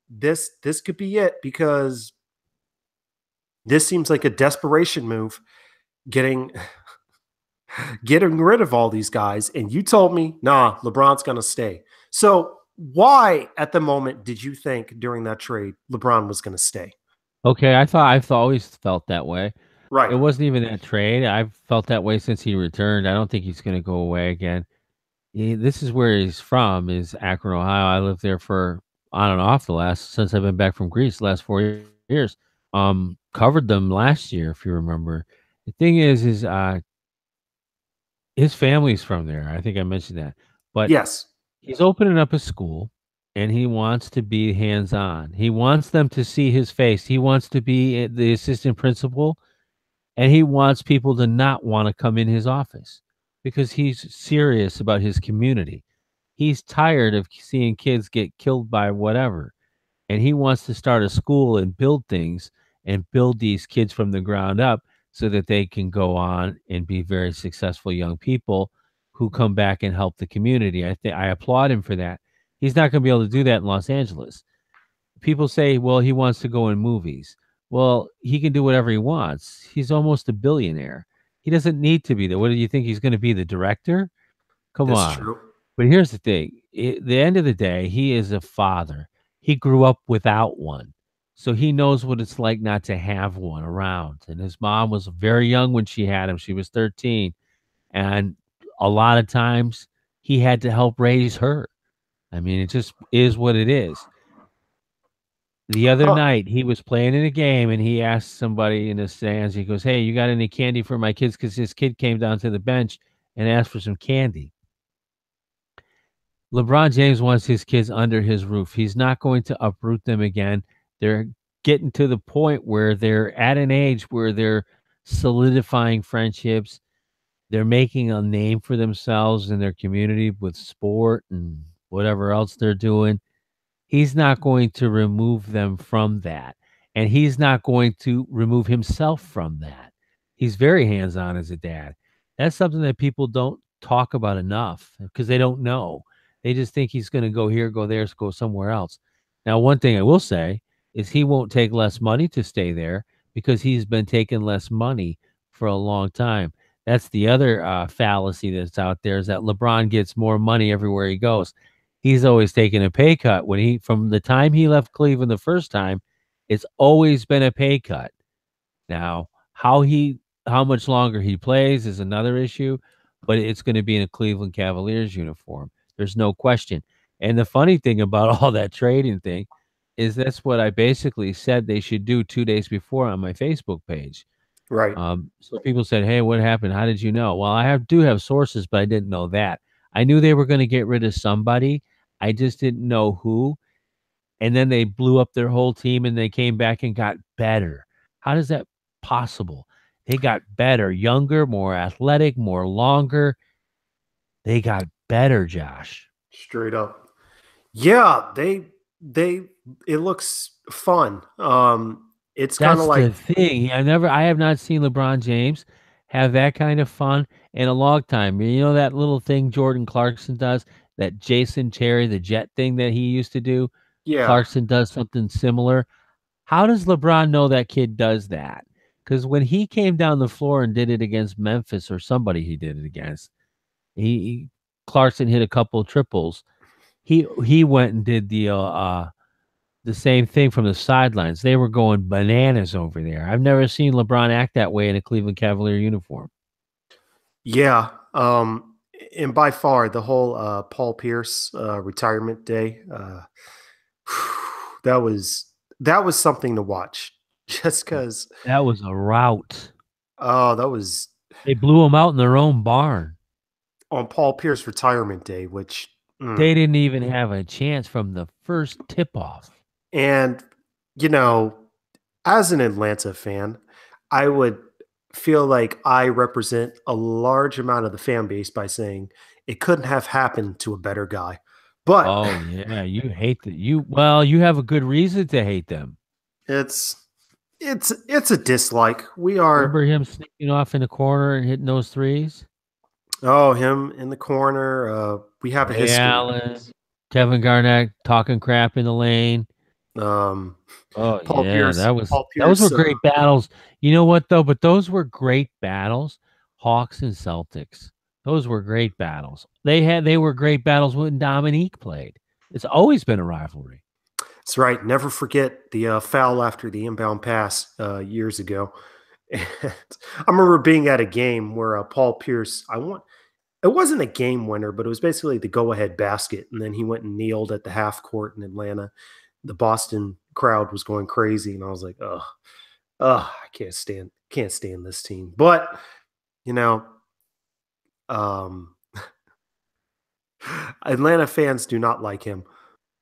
This could be it because this seems like a desperation move, getting getting rid of all these guys. And you told me, nah, LeBron's going to stay. So why at the moment did you think during that trade LeBron was going to stay? Okay, I've always felt that way. Right. It wasn't even that trade. I've felt that way since he returned. I don't think he's going to go away again. This is where he's from, is Akron, Ohio. I lived there for on and off the last since I've been back from Greece the last 4 years. Covered them last year, if you remember. The thing is his family's from there. I think I mentioned that, but Yes. he's opening up a school, and he wants to be hands on. He wants them to see his face. He wants to be the assistant principal, and he wants people to not want to come in his office because he's serious about his community. He's tired of seeing kids get killed by whatever. And he wants to start a school and build things and build these kids from the ground up so that they can go on and be very successful young people who come back and help the community. I think I applaud him for that. He's not going to be able to do that in Los Angeles. People say, well, he wants to go in movies. Well, he can do whatever he wants. He's almost a billionaire. He doesn't need to be there. What do you think, he's going to be the director? Come That's on. true. But here's the thing. At the end of the day, he is a father. He grew up without one. So he knows what it's like not to have one around. And his mom was very young when she had him. She was 13. And a lot of times he had to help raise her. I mean, it just is what it is. The other Huh. night, he was playing in a game and he asked somebody in the stands, he goes, "Hey, you got any candy for my kids?" Because his kid came down to the bench and asked for some candy. LeBron James wants his kids under his roof. He's not going to uproot them again. They're getting to the point where they're at an age where they're solidifying friendships. They're making a name for themselves in their community with sport and whatever else they're doing. He's not going to remove them from that. And he's not going to remove himself from that. He's very hands on as a dad. That's something that people don't talk about enough because they don't know. They just think he's going to go here, go there, go somewhere else. Now, one thing I will say is he won't take less money to stay there because he's been taking less money for a long time. That's the other fallacy that's out there, is that LeBron gets more money everywhere he goes. He's always taken a pay cut. When he from the time he left Cleveland the first time, it's always been a pay cut. Now, how much longer he plays is another issue, but it's going to be in a Cleveland Cavaliers uniform. There's no question. And the funny thing about all that trading thing is that's what I basically said they should do 2 days before on my Facebook page. Right. So people said, "Hey, what happened? How did you know?" Well, do have sources, but I didn't know that. I knew they were going to get rid of somebody. I just didn't know who. And then they blew up their whole team and they came back and got better. How does that possible? They got better, younger, more athletic, more longer. They got better, Josh. Straight up. Yeah, they it looks fun. It's kind of That's like the thing. I have not seen LeBron James have that kind of fun in a long time. You know that little thing Jordan Clarkson does, that Jason Terry, the jet thing that he used to do? yeah, Clarkson does something similar. How does LeBron know that kid does that? Because when he came down the floor and did it against Memphis or somebody he did it against, he Clarkson hit a couple of triples. He went and did the same thing from the sidelines. They were going bananas over there. I've never seen LeBron act that way in a Cleveland Cavalier uniform. yeah. And by far the whole Paul Pierce retirement day, that was that was something to watch. Just because, That was a rout. oh, that was They blew him out in their own barn. on Paul Pierce retirement day, which mm. They didn't even have a chance from the first tip off. And you know, as an Atlanta fan, I would. feel like I represent a large amount of the fan base by saying it couldn't have happened to a better guy. But Oh yeah, you hate the you. Well, you have a good reason to hate them. it's it's a dislike. We are Remember him sneaking off in the corner and hitting those threes? oh him in the corner. We have a Ray history. Allen, Kevin Garnett talking crap in the lane. Um, Oh Paul yeah, Pierce. Paul those were Pierce. great battles. You know what though? But those were great battles. Hawks and Celtics. Those were great battles. They were great battles when Dominique played. It's always been a rivalry. That's right. Never forget the foul after the inbound pass years ago. And I remember being at a game where Paul Pierce. It wasn't a game winner, but it was basically the go ahead basket. And then he went and kneeled at the half court in Atlanta. The Boston crowd was going crazy, and I was like, I can't stand this team. But you know, um, Atlanta fans do not like him.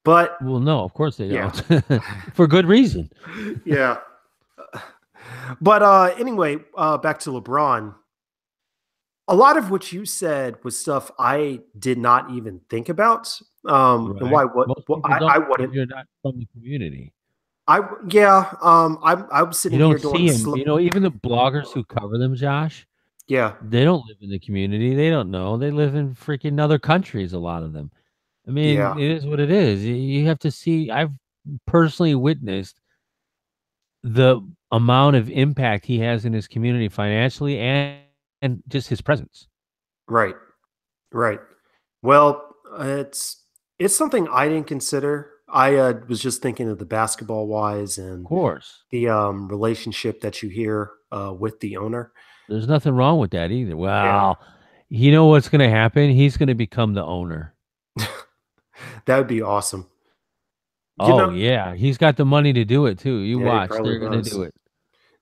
But Well, no, of course they yeah, don't. For good reason. yeah. But anyway, back to LeBron. A lot of what you said was stuff I did not even think about. And Right. why? Most What people don't I because wouldn't. you're not from the community. Yeah. I'm You sitting here don't doing see a them. slow. You know, even the bloggers who cover them, Josh, Yeah. they don't live in the community. They don't know. They live in freaking other countries, a lot of them. I mean, Yeah. it is what it is. You have to see. I've personally witnessed the amount of impact he has in his community financially and just his presence. Right. Right. Well, it's something I didn't consider. I was just thinking of the basketball wise Of and course. the relationship that you hear with the owner. There's nothing wrong with that either. Yeah. Well, you know what's going to happen? He's going to become the owner. That would be awesome. You Oh know, yeah, he's got the money to do it too. You yeah, he watch, probably they're gonna does. do it.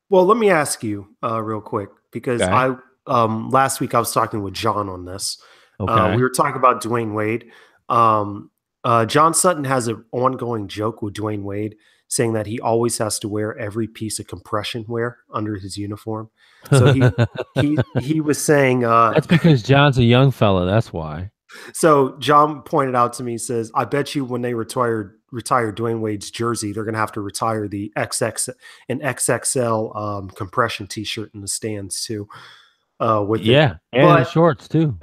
Well, let me ask you real quick because Okay. I last week I was talking with John on this. We Okay. were talking about Dwayne Wade. Um, John Sutton has an ongoing joke with Dwayne Wade, saying that he always has to wear every piece of compression wear under his uniform. So he was saying. That's because John's a young fella. That's why. So John pointed out to me, says, "I bet you when they retire Dwayne Wade's jersey, they're going to have to retire the XXL compression T-shirt in the stands too, with it." Yeah, and the But shorts too.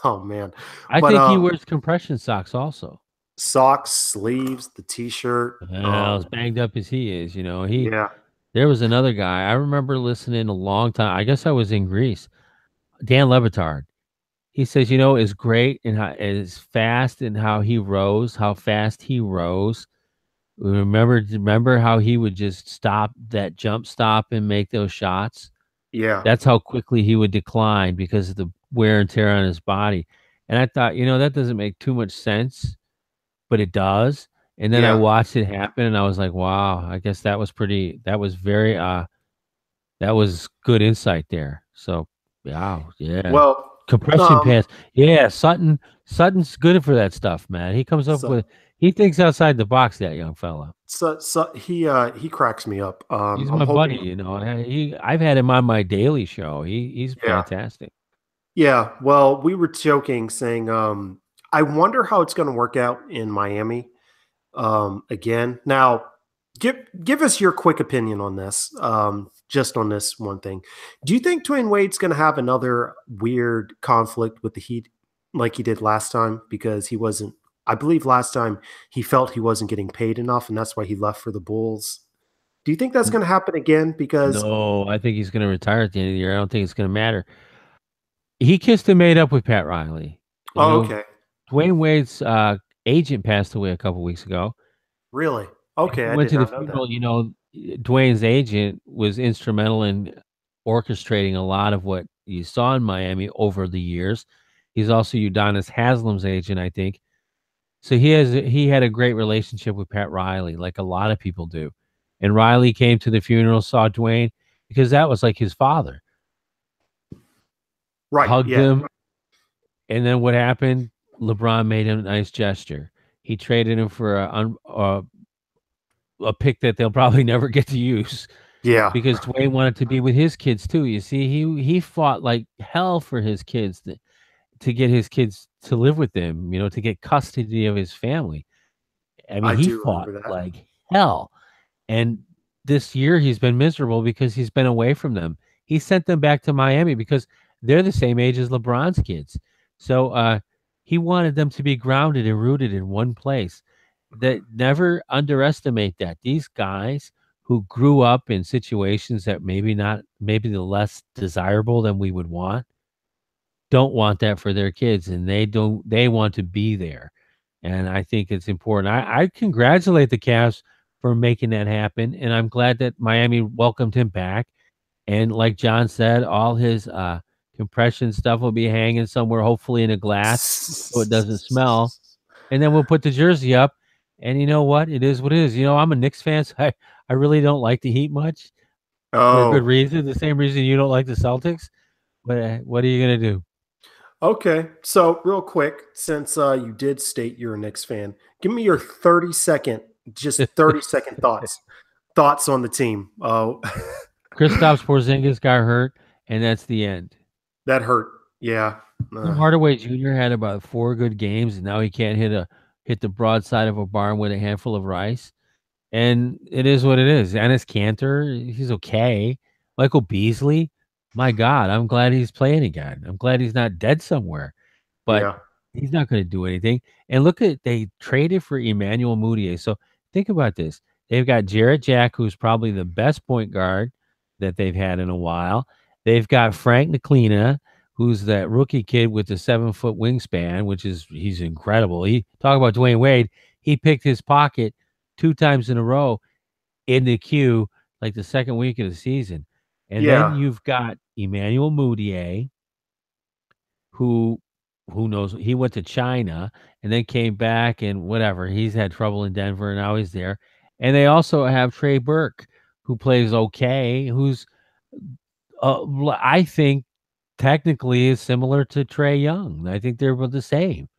oh man, I but think he wears compression socks also. socks, sleeves, the T-shirt, Well, as banged up as he is, he yeah, there was another guy. I remember listening a long time. I guess I was in Greece. Dan Levitard. He says, is great and how is fast and how he rose, how fast he rose. Remember how he would just stop that jump stop and make those shots? yeah, That's how quickly he would decline because of the wear and tear on his body. And I thought, that doesn't make too much sense, but it does. And then I yeah. watched it happen and I was like, wow, I guess that was very that was good insight there. So wow, yeah. Well, Compression um, pants. Yeah, Sutton's good for that stuff, man. He comes up so with he thinks outside the box, that young fella. he cracks me up. He's I'm my buddy, hoping, I've had him on my daily show. He's yeah. fantastic. Yeah, well, we were joking saying, I wonder how it's going to work out in Miami again. Now, give us your quick opinion on this, just on this one thing. Do you think Dwayne Wade's going to have another weird conflict with the Heat like he did last time? Because he wasn't, I believe last time he felt he wasn't getting paid enough, and that's why he left for the Bulls. Do you think that's N- going to happen again? Because, No, I think he's gonna retire at the end of the year. I don't think it's gonna matter. He kissed and made up with Pat Riley. You oh, know, okay, Dwayne Wade's agent passed away a couple weeks ago. really? He Okay, I went did to the not know that. funeral. Dwayne's agent was instrumental in orchestrating a lot of what you saw in Miami over the years. He's also Udonis Haslam's agent, I think. So he had a great relationship with Pat Riley, like a lot of people do. And Riley came to the funeral, saw Dwayne because that was like his father. Right? Hugged Yeah. him, and then what happened? LeBron made him a nice gesture. He traded him for a pick that they'll probably never get to use. Yeah, because Dwayne wanted to be with his kids too. You see, he fought like hell for his kids to get his kids to live with him, to get custody of his family. I mean, I he do fought remember that. like hell. And this year he's been miserable because he's been away from them. He sent them back to Miami because they're the same age as LeBron's kids. So he wanted them to be grounded and rooted in one place. That never underestimate that. These guys who grew up in situations that maybe the less desirable than we would want, don't want that for their kids, and they want to be there. And I think it's important. I congratulate the Cavs for making that happen, and I'm glad that Miami welcomed him back. And like John said, all his compression stuff will be hanging somewhere, hopefully in a glass, so it doesn't smell. And then we'll put the jersey up. And you know what? It is what it is. I'm a Knicks fan, so I really don't like the Heat much for a good Oh, reason. The same reason you don't like the Celtics. But what are you gonna do? okay. So, real quick, since you did state you're a Knicks fan, give me your 30-second, just 30-second thoughts on the team. Oh, Kristaps Porzingis got hurt, and that's the end. that hurt. Yeah. Tim Uh, Hardaway Jr. had about 4 good games, and now he can't hit the broadside of a barn with a handful of rice. And it is what it is. Ennis Cantor, he's okay. Michael Beasley, my God, I'm glad he's playing again. I'm glad he's not dead somewhere. But yeah. he's not going to do anything. And look at they traded for Emmanuel Mudiay. So think about this. They've got Jarrett Jack, who's probably the best point guard that they've had in a while. They've got Frank Ntilikina, who's that rookie kid with the 7 foot wingspan, he's incredible. He talk about Dwayne Wade. He picked his pocket 2 times in a row in the queue, like the second week of the season. And then Yeah. you've got Emmanuel Mudiay, who knows, he went to China and then came back and whatever. He's had trouble in Denver and now he's there. And they also have Trey Burke, who plays okay, who's I think technically is similar to Trey Young. I think they're about the same,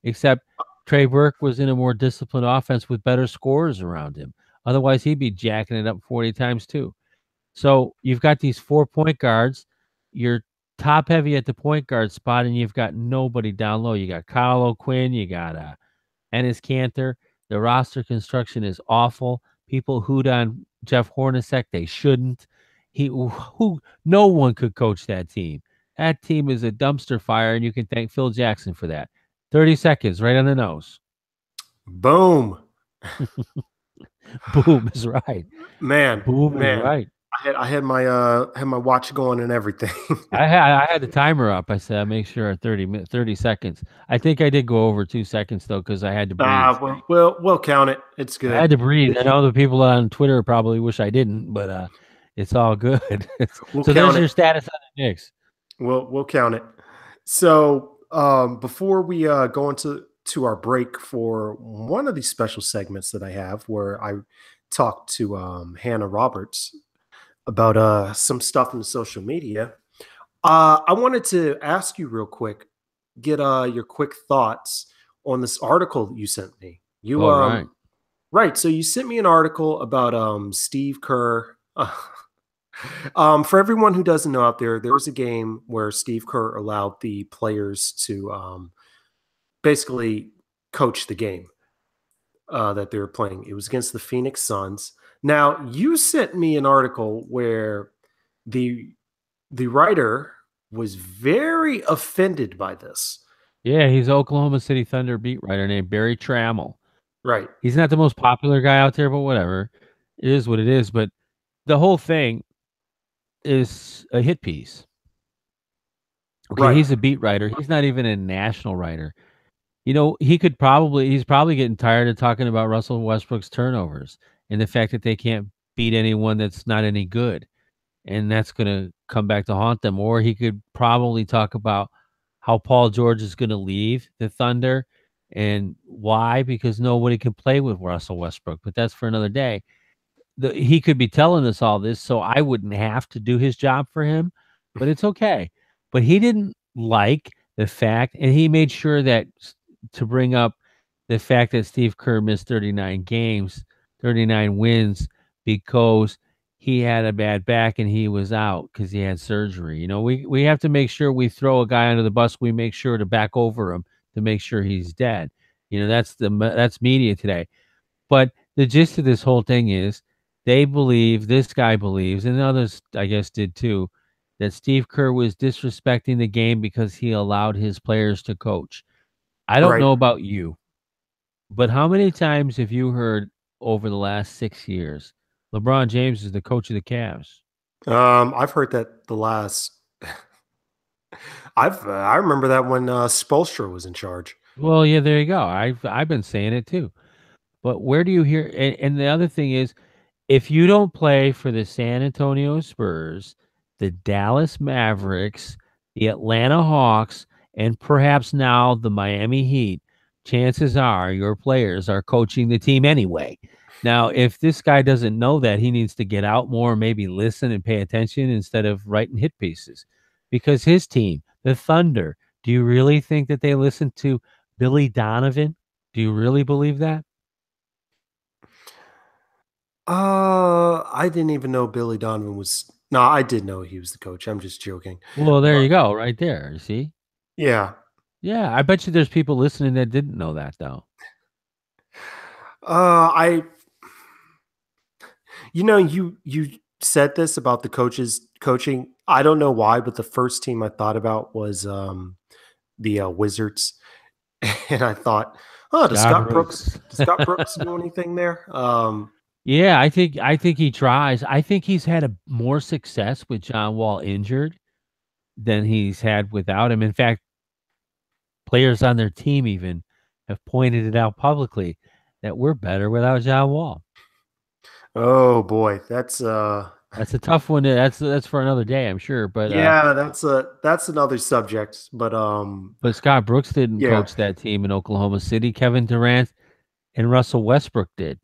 except Trey Burke was in a more disciplined offense with better scorers around him. Otherwise, he'd be jacking it up 40 times too. So you've got these 4 point guards. You're top heavy at the point guard spot, and you've got nobody down low. You got Kyle O'Quinn, you got Ennis Cantor. The roster construction is awful. People hoot on Jeff Hornacek. They shouldn't. No one could coach that team. That team is a dumpster fire, and you can thank Phil Jackson for that. 30 seconds, right on the nose. Boom. Boom is right. Man, Boom is man. right. I had my watch going and everything. I had the timer up. I said, make sure 30 seconds. I think I did go over 2 seconds though, because I had to breathe. We'll count it. It's I had good. to breathe. I know the people on Twitter probably wish I didn't, but it's all good. We'll So there's count your it. status on the Knicks. We'll count it. So before we go into our break for one of these special segments that I have, where I talk to Hannah Roberts about some stuff in social media, I wanted to ask you real quick, get your quick thoughts on this article that you sent me. You All right. right, so you sent me an article about Steve Kerr. For everyone who doesn't know out there, there was a game where Steve Kerr allowed the players to basically coach the game that they were playing. It was against the Phoenix Suns. Now, you sent me an article where the writer was very offended by this. Yeah, he's an Oklahoma City Thunder beat writer named Barry Trammell. Right, He's not the most popular guy out there, but whatever. It is what it is. But the whole thing is a hit piece. Okay, right. he's a beat writer. He's not even a national writer. He's probably getting tired of talking about Russell Westbrook's turnovers and the fact that they can't beat anyone that's not any good. And that's going to come back to haunt them. Or he could probably talk about how Paul George is going to leave the Thunder and why, because nobody can play with Russell Westbrook. But that's for another day. He could be telling us all this so I wouldn't have to do his job for him, but it's okay. But he didn't like the fact, and he made sure that to bring up the fact that Steve Kerr missed 39 games, 39 wins, because he had a bad back and he was out because he had surgery. We have to make sure we throw a guy under the bus. We make sure to back over him to make sure he's dead. That's media today. But the gist of this whole thing is this guy believes, and others, I guess, did too, that Steve Kerr was disrespecting the game because he allowed his players to coach. I don't Right. know about you, but how many times have you heard over the last 6 years, LeBron James is the coach of the Cavs? I've heard that the last. I remember that when Spoelstra was in charge. Well, yeah, there you go. I've been saying it too. But where do you hear? And the other thing is, if you don't play for the San Antonio Spurs, the Dallas Mavericks, the Atlanta Hawks, and perhaps now the Miami Heat, chances are your players are coaching the team anyway. Now, if this guy doesn't know that, he needs to get out more, maybe listen and pay attention instead of writing hit pieces. Because his team, the Thunder, do you really think that they listen to Billy Donovan? Do you really believe that? I didn't even know Billy Donovan was. No, I did know he was the coach. I'm just joking. Well, there But you go, right there. You see? yeah, Yeah, I bet you there's people listening that didn't know that though. I. You said this about the coaches coaching. I don't know why, but the first team I thought about was the Wizards, and I thought, oh, Scott Brooks. Does Scott Brooks do anything there? Yeah, I think he tries. I think he's had a more success with John Wall injured than he's had without him. In fact, players on their team even have pointed it out publicly that we're better without John Wall. Oh boy, that's That's a tough one. That's for another day, I'm sure. yeah, that's another subject. But Scott Brooks didn't Yeah, coach that team in Oklahoma City. Kevin Durant and Russell Westbrook did.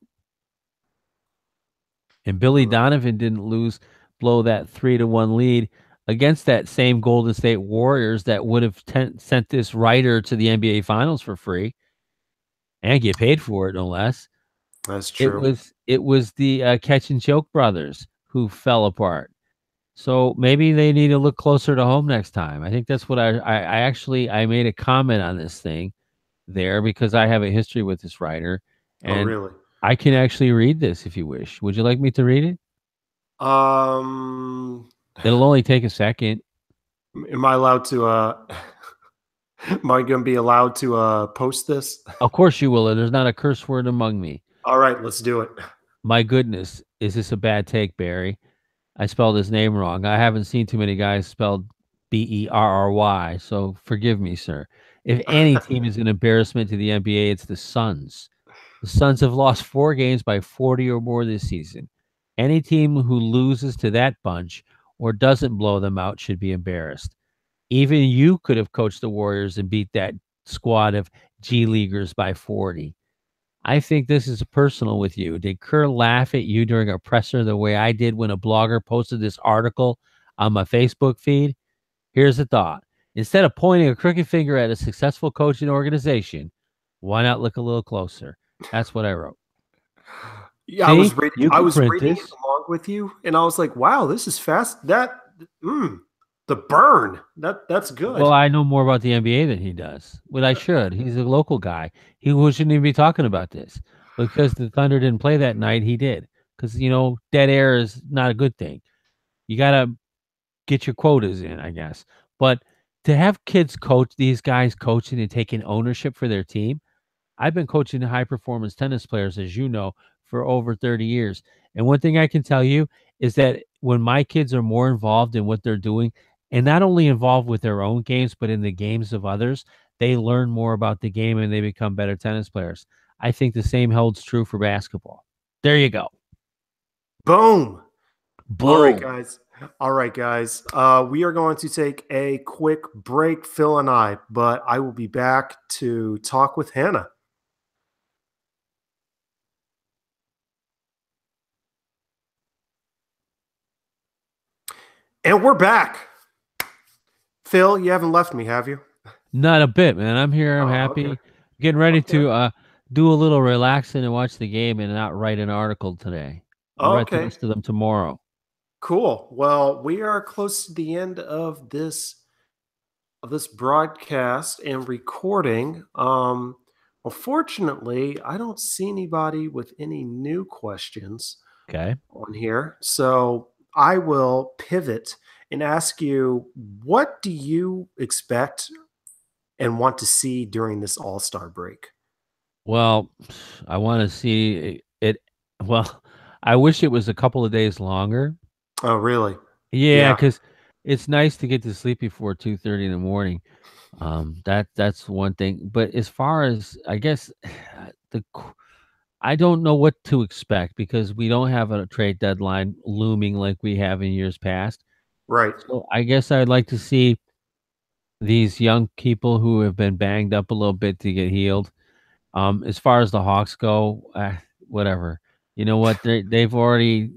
And Billy Donovan didn't blow that 3-1 lead against that same Golden State Warriors that would have sent this writer to the NBA Finals for free and get paid for it, no less. that's It true. was it was the Catch and Choke brothers who fell apart. So maybe they need to look closer to home next time. I think that's what I actually I made a comment on this thing there because I have a history with this writer, Oh, and really? I can actually read this if you wish. Would you like me to read it? Um, It'll only take a second. am I allowed to? Am I going to be allowed to post this? Of course you will. There's not a curse word among me. All right, let's do it. My goodness, is this a bad take, Barry? I spelled his name wrong. I haven't seen too many guys spelled Berry, so forgive me, sir. If any team is an embarrassment to the NBA, it's the Suns. The Suns have lost 4 games by 40 or more this season. Any team who loses to that bunch or doesn't blow them out should be embarrassed. Even you could have coached the Warriors and beat that squad of G Leaguers by 40. I think this is personal with you. Did Kerr laugh at you during a presser the way I did when a blogger posted this article on my Facebook feed? Here's the thought. Instead of pointing a crooked finger at a successful coaching organization, why not look a little closer? That's what I wrote. Yeah, See, you I can was print reading it this. along with you, and I was like, "Wow, this is fast." The burn. That's Well, good. I know more about the NBA than he does. Well, I should. He's a local guy. He shouldn't even be talking about this. Because the Thunder didn't play that night, he did. Because, dead air is not a good thing. You got to get your quotas in, I guess. But to have kids coach, these guys coaching and taking ownership for their team, I've been coaching high performance tennis players, as you know, for over 30 years. And one thing I can tell you is that when my kids are more involved in what they're doing, and not only involved with their own games, but in the games of others, they learn more about the game and they become better tennis players. I think the same holds true for basketball. There you go. Boom. All right, Boom. guys. All right, guys. We are going to take a quick break, Phil and I, but I will be back to talk with Hannah. And we're back. Phil, you haven't left me, have you? Not a bit, man. I'm here. I'm Oh, okay. happy. Getting ready Okay. to do a little relaxing and watch the game and not write an article today. I'll write the Okay. rest of them tomorrow. Cool. Well, we are close to the end of this broadcast and recording. Unfortunately, I don't see anybody with any new questions Okay. on here. So I will pivot and ask you, what do you expect and want to see during this All-Star break? Well, I want to see it. Well, I wish it was a couple of days longer. Oh, really? Yeah, Yeah, because it's nice to get to sleep before 2:30 in the morning. That's one thing. But as far as I guess I don't know what to expect because we don't have a trade deadline looming like we have in years past. right. So I guess I'd like to see these young people who have been banged up a little bit to get healed. As far as the Hawks go, whatever. You know what? They've I already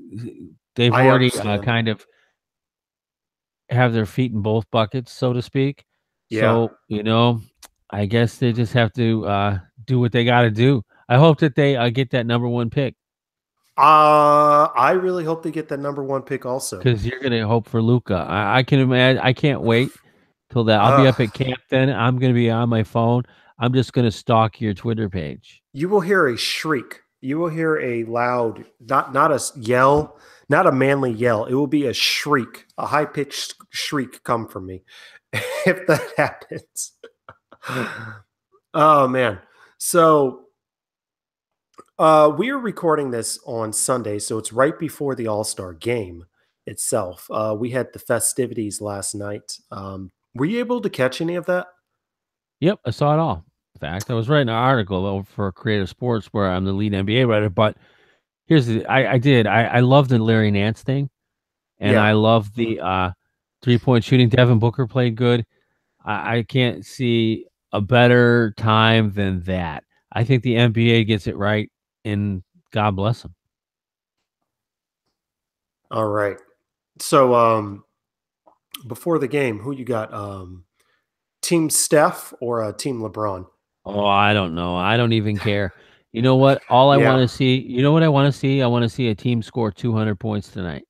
understand. kind of have their feet in both buckets, so to speak. Yeah. So, I guess they just have to do what they got to do. I hope that they get that number one pick I really hope they get that number one pick also. because you're gonna hope for Luca. I can imagine. I can't wait till that. I'll be Uh, up at camp then. I'm gonna be on my phone. I'm just gonna stalk your Twitter page. you will hear a shriek. You will hear a loud, not a yell, not a manly yell. It will be a shriek, a high pitched shriek come from me if that happens. Oh man. So we are recording this on Sunday, so it's right before the All Star game itself. We had the festivities last night. Were you able to catch any of that? Yep, I saw it all. In fact, I was writing an article for Creative Sports where I'm the lead NBA writer. But here's I did. I love the Larry Nance thing, and Yeah. I love the 3-point shooting. Devin Booker played good. I can't see a better time than that. I think the NBA gets it right, and God bless them. All right. So before the game, who you got? Team Steph or Team LeBron? Oh, I don't know. I don't even care. You know what? All I Yeah. want to see. You know what I want to see? I want to see a team score 200 points tonight.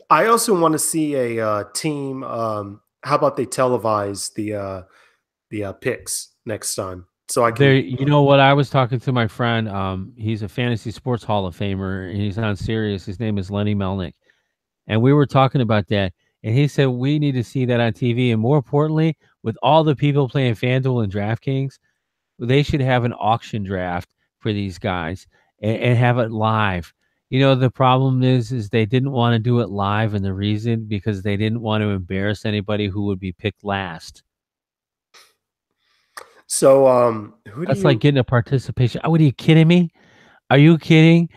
I also want to see a team. How about they televise the picks next time so I There, can. you know what? I was talking to my friend. He's a fantasy sports Hall of Famer, and he's on Sirius. His name is Lenny Melnick, and we were talking about that. And he said we need to see that on TV, and more importantly, with all the people playing FanDuel and DraftKings, they should have an auction draft for these guys and have it live. The problem is they didn't want to do it live, and the reason because they didn't want to embarrass anybody who would be picked last. So who do That's like you? getting a participation. What are you kidding me? Are you kidding?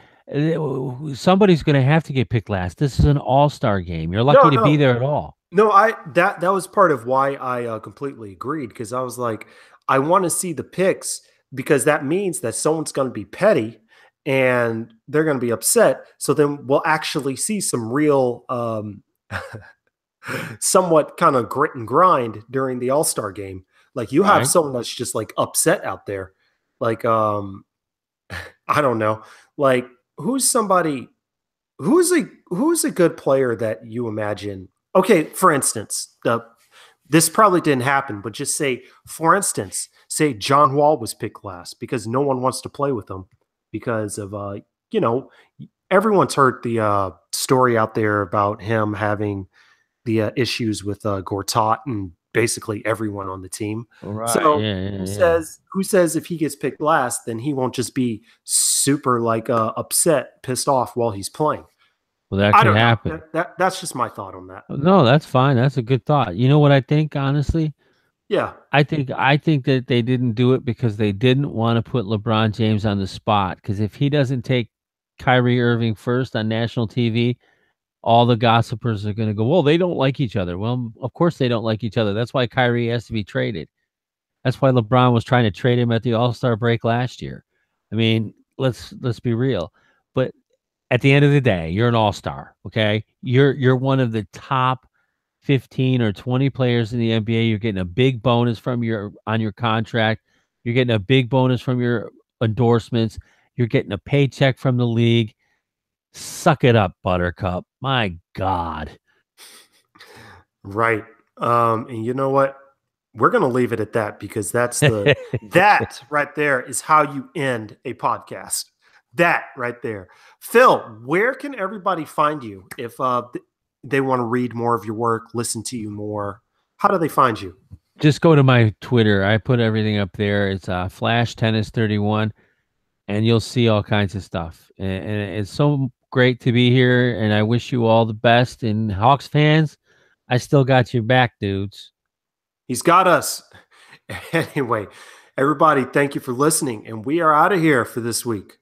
Somebody's going to have to get picked last. This is an all-star game. You're No, lucky to be no, there at all. no. I that was part of why I completely agreed because I was like, I want to see the picks because that means that someone's going to be petty and they're going to be upset. So then we'll actually see some real somewhat kind of grit and grind during the All-Star game. Like you have Right. someone that's just like upset out there. Like I don't know. Like who's somebody who's a good player that you imagine? Okay, for instance, this probably didn't happen, but just say for instance, say John Wall was picked last because no one wants to play with him because of you know, everyone's heard the story out there about him having the issues with Gortat and basically everyone on the team. Right. So Yeah, yeah, yeah. who says if he gets picked last, then he won't just be super like upset, pissed off while he's playing? Well, that I could don't know. happen. That's just my thought on that. No, that's fine. That's a good thought. You know what I think, honestly? Yeah. I think that they didn't do it because they didn't want to put LeBron James on the spot. Because if he doesn't take Kyrie Irving first on national TV, all the gossipers are going to go, well, they don't like each other. Well, of course they don't like each other. That's why Kyrie has to be traded. That's why LeBron was trying to trade him at the All-Star break last year. I mean, let's be real. But at the end of the day, you're an all-star, okay? You're one of the top 15 or 20 players in the NBA. You're getting a big bonus from your on your contract. You're getting a big bonus from your endorsements. You're getting a paycheck from the league. Suck it up, Buttercup. My God. Right. And you know what? We're going to leave it at that because that right there is how you end a podcast. That right there. Phil, where can everybody find you if they want to read more of your work, listen to you more? How do they find you? Just go to my Twitter. I put everything up there. It's Flash Tennis 31, and you'll see all kinds of stuff. And it's so great to be here. And I wish you all the best. And Hawks fans, I still got your back, dudes. He's got us. Anyway, everybody, thank you for listening. And we are out of here for this week.